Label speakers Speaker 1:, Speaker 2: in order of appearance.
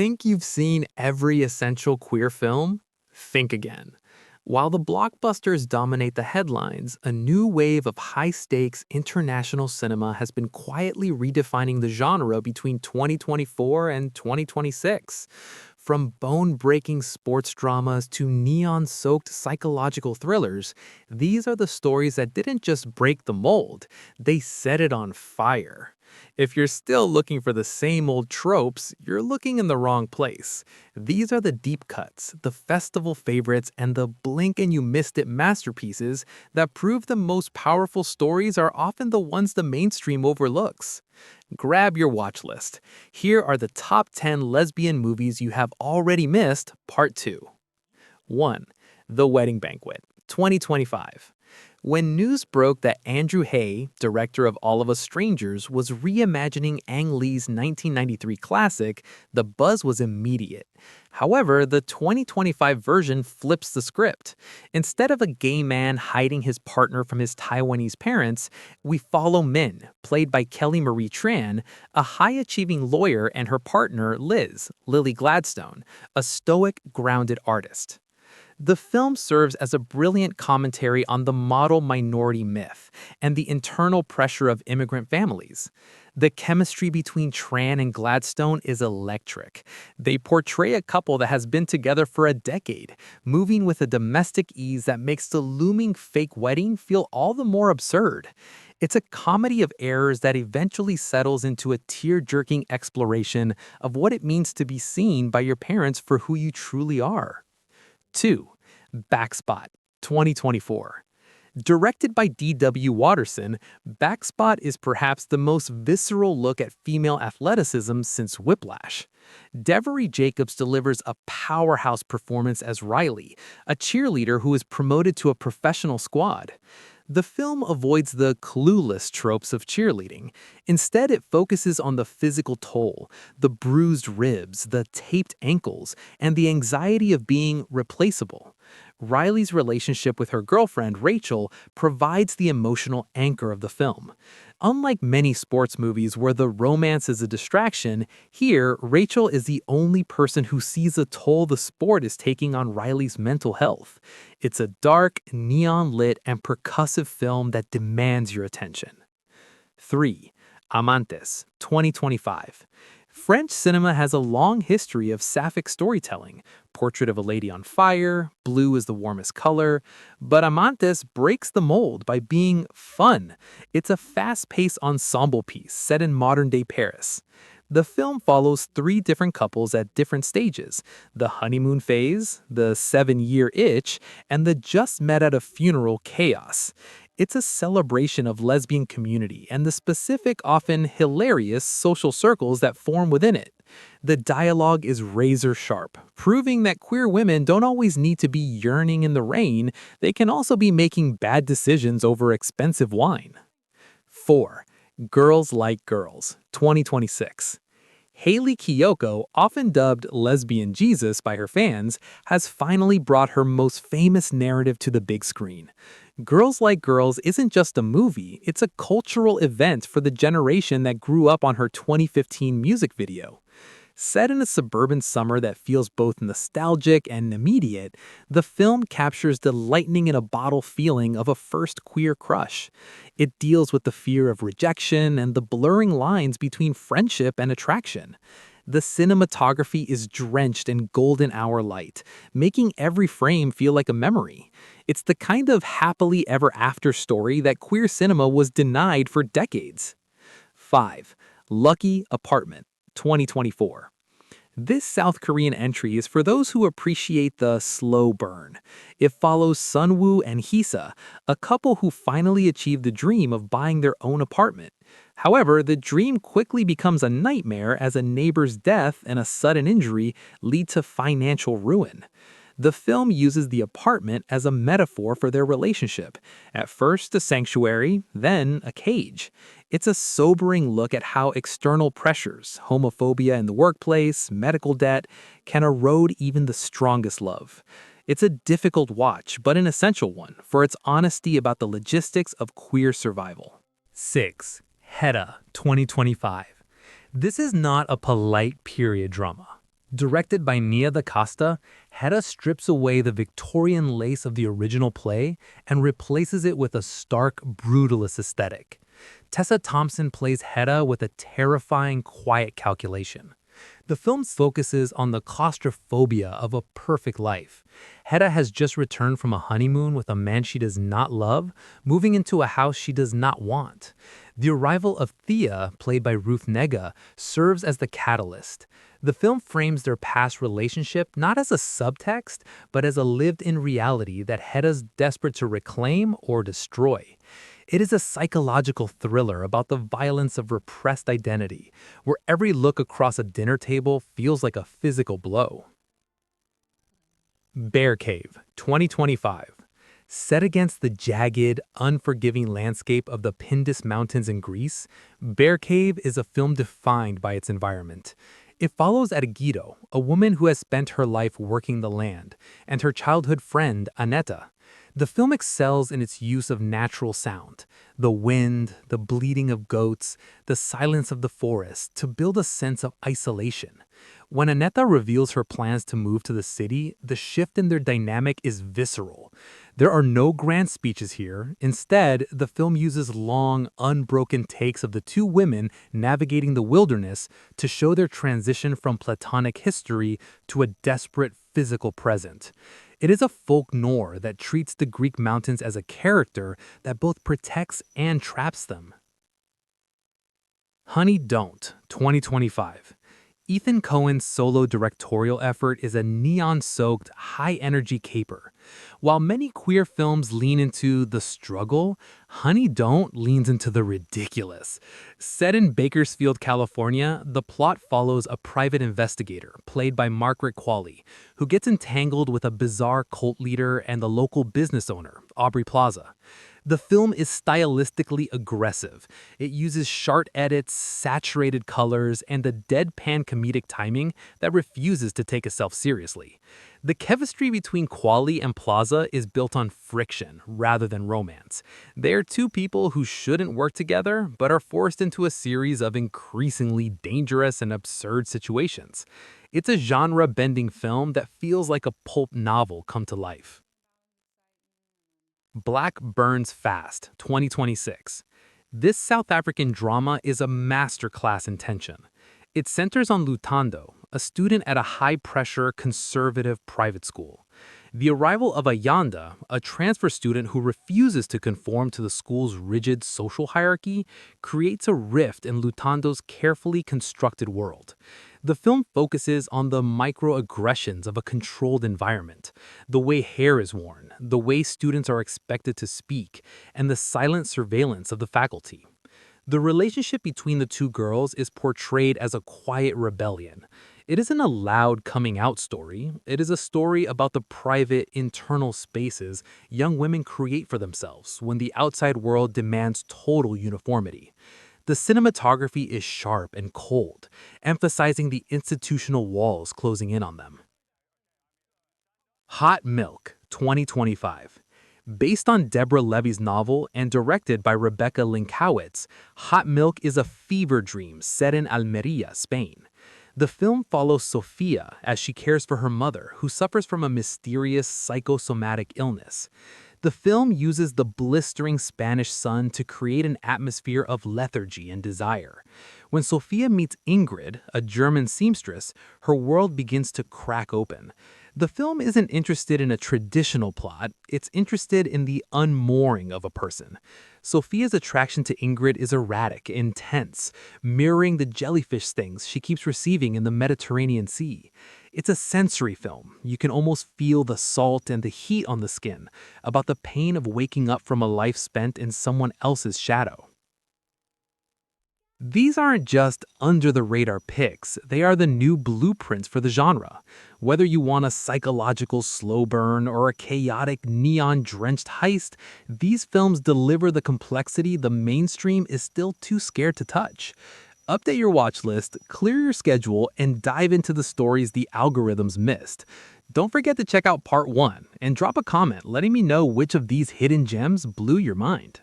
Speaker 1: Think you've seen every essential queer film? Think again. While the blockbusters dominate the headlines, a new wave of high-stakes international cinema has been quietly redefining the genre between 2024 and 2026. From bone-breaking sports dramas to neon-soaked psychological thrillers, these are the stories that didn't just break the mold, they set it on fire. If you're still looking for the same old tropes, you're looking in the wrong place. These are the deep cuts, the festival favorites, and the blink and you missed it masterpieces that prove the most powerful stories are often the ones the mainstream overlooks. Grab your watch list. Here are the top 10 lesbian movies you have already missed, Part 2. 1. The Wedding Banquet, 2025. When news broke that Andrew Hay, director of All of Us Strangers, was reimagining Ang Lee's 1993 classic, the buzz was immediate. However, the 2025 version flips the script. Instead of a gay man hiding his partner from his Taiwanese parents, we follow Min, played by Kelly Marie Tran, a high-achieving lawyer, and her partner, Liz, Lily Gladstone, a stoic, grounded artist. The film serves as a brilliant commentary on the model minority myth and the internal pressure of immigrant families. The chemistry between Tran and Gladstone is electric. They portray a couple that has been together for a decade, moving with a domestic ease that makes the looming fake wedding feel all the more absurd. It's a comedy of errors that eventually settles into a tear-jerking exploration of what it means to be seen by your parents for who you truly are. 2. Backspot, 2024. Directed by D.W. Watterson, Backspot is perhaps the most visceral look at female athleticism since Whiplash. Devery Jacobs delivers a powerhouse performance as Riley, a cheerleader who is promoted to a professional squad. The film avoids the clueless tropes of cheerleading. Instead, it focuses on the physical toll, the bruised ribs, the taped ankles, and the anxiety of being replaceable. Riley's relationship with her girlfriend, Rachel, provides the emotional anchor of the film. Unlike many sports movies where the romance is a distraction, here, Rachel is the only person who sees the toll the sport is taking on Riley's mental health. It's a dark, neon-lit, and percussive film that demands your attention. 3. Amantes, 2025. French cinema has a long history of sapphic storytelling. Portrait of a Lady on Fire, blue is the warmest color, but Amantes breaks the mold by being fun. It's a fast-paced ensemble piece set in modern-day Paris. The film follows 3 different couples at different stages: the honeymoon phase, the 7-year itch, and the just met at a funeral chaos. It's a celebration of lesbian community and the specific, often hilarious, social circles that form within it. The dialogue is razor sharp, proving that queer women don't always need to be yearning in the rain, they can also be making bad decisions over expensive wine. 4. Girls Like Girls, 2026. Hayley Kiyoko, often dubbed Lesbian Jesus by her fans, has finally brought her most famous narrative to the big screen. Girls Like Girls isn't just a movie, it's a cultural event for the generation that grew up on her 2015 music video. Set in a suburban summer that feels both nostalgic and immediate, the film captures the lightning-in-a-bottle feeling of a first queer crush. It deals with the fear of rejection and the blurring lines between friendship and attraction. The cinematography is drenched in golden hour light, making every frame feel like a memory. It's the kind of happily ever after story that queer cinema was denied for decades. 5. Lucky Apartment, 2024. This South Korean entry is for those who appreciate the slow burn. It follows Sunwoo and Hisa, a couple who finally achieve the dream of buying their own apartment. However, the dream quickly becomes a nightmare as a neighbor's death and a sudden injury lead to financial ruin. The film uses the apartment as a metaphor for their relationship. At first a sanctuary, then a cage. It's a sobering look at how external pressures, homophobia in the workplace, medical debt, can erode even the strongest love. It's a difficult watch, but an essential one, for its honesty about the logistics of queer survival. 6. Hetta, 2025. This is not a polite period drama. Directed by Nia da Costa, Hetta strips away the Victorian lace of the original play and replaces it with a stark, brutalist aesthetic. Tessa Thompson plays Hetta with a terrifying, quiet calculation. The film focuses on the claustrophobia of a perfect life. Hetta has just returned from a honeymoon with a man she does not love, moving into a house she does not want. The arrival of Thea, played by Ruth Negga, serves as the catalyst. The film frames their past relationship not as a subtext, but as a lived-in reality that Hetta's desperate to reclaim or destroy. It is a psychological thriller about the violence of repressed identity, where every look across a dinner table feels like a physical blow. Bearcave, 2025. Set against the jagged, unforgiving landscape of the Pindus Mountains in Greece, Bearcave is a film defined by its environment. It follows Agido, a woman who has spent her life working the land, and her childhood friend, Aneta. The film excels in its use of natural sound, the wind, the bleating of goats, the silence of the forest, to build a sense of isolation. When Aneta reveals her plans to move to the city, the shift in their dynamic is visceral. There are no grand speeches here. Instead, the film uses long, unbroken takes of the two women navigating the wilderness to show their transition from platonic history to a desperate physical present. It is a folk noir that treats the Greek mountains as a character that both protects and traps them. Honey Don't, 2025. Ethan Cohen's solo directorial effort is a neon-soaked, high-energy caper. While many queer films lean into the struggle, Honey Don't leans into the ridiculous. Set in Bakersfield, California, the plot follows a private investigator, played by Margaret Qualley, who gets entangled with a bizarre cult leader and the local business owner, Aubrey Plaza. The film is stylistically aggressive. It uses sharp edits, saturated colors, and the deadpan comedic timing that refuses to take itself seriously. The chemistry between Qualley and Plaza is built on friction rather than romance. They're two people who shouldn't work together, but are forced into a series of increasingly dangerous and absurd situations. It's a genre-bending film that feels like a pulp novel come to life. Black Burns Fast, 2026. This South African drama is a masterclass in tension. It centers on Lutando, a student at a high-pressure, conservative private school. The arrival of Ayanda, a transfer student who refuses to conform to the school's rigid social hierarchy, creates a rift in Lutando's carefully constructed world. The film focuses on the microaggressions of a controlled environment, the way hair is worn, the way students are expected to speak, and the silent surveillance of the faculty. The relationship between the two girls is portrayed as a quiet rebellion. It isn't a loud coming-out story. It is a story about the private, internal spaces young women create for themselves when the outside world demands total uniformity. The cinematography is sharp and cold, emphasizing the institutional walls closing in on them. Hot Milk, 2025. Based on Deborah Levy's novel and directed by Rebecca Linkowitz, Hot Milk is a fever dream set in Almeria, Spain. The film follows Sofia as she cares for her mother, who suffers from a mysterious psychosomatic illness. The film uses the blistering Spanish sun to create an atmosphere of lethargy and desire. When Sofia meets Ingrid, a German seamstress, her world begins to crack open. The film isn't interested in a traditional plot, it's interested in the unmooring of a person. Sophia's attraction to Ingrid is erratic, intense, mirroring the jellyfish stings she keeps receiving in the Mediterranean Sea. It's a sensory film. You can almost feel the salt and the heat on the skin, about the pain of waking up from a life spent in someone else's shadow. These aren't just under-the-radar picks, they are the new blueprints for the genre. Whether you want a psychological slow burn or a chaotic, neon-drenched heist, these films deliver the complexity the mainstream is still too scared to touch. Update your watch list, clear your schedule, and dive into the stories the algorithms missed. Don't forget to check out Part 1 and drop a comment letting me know which of these hidden gems blew your mind.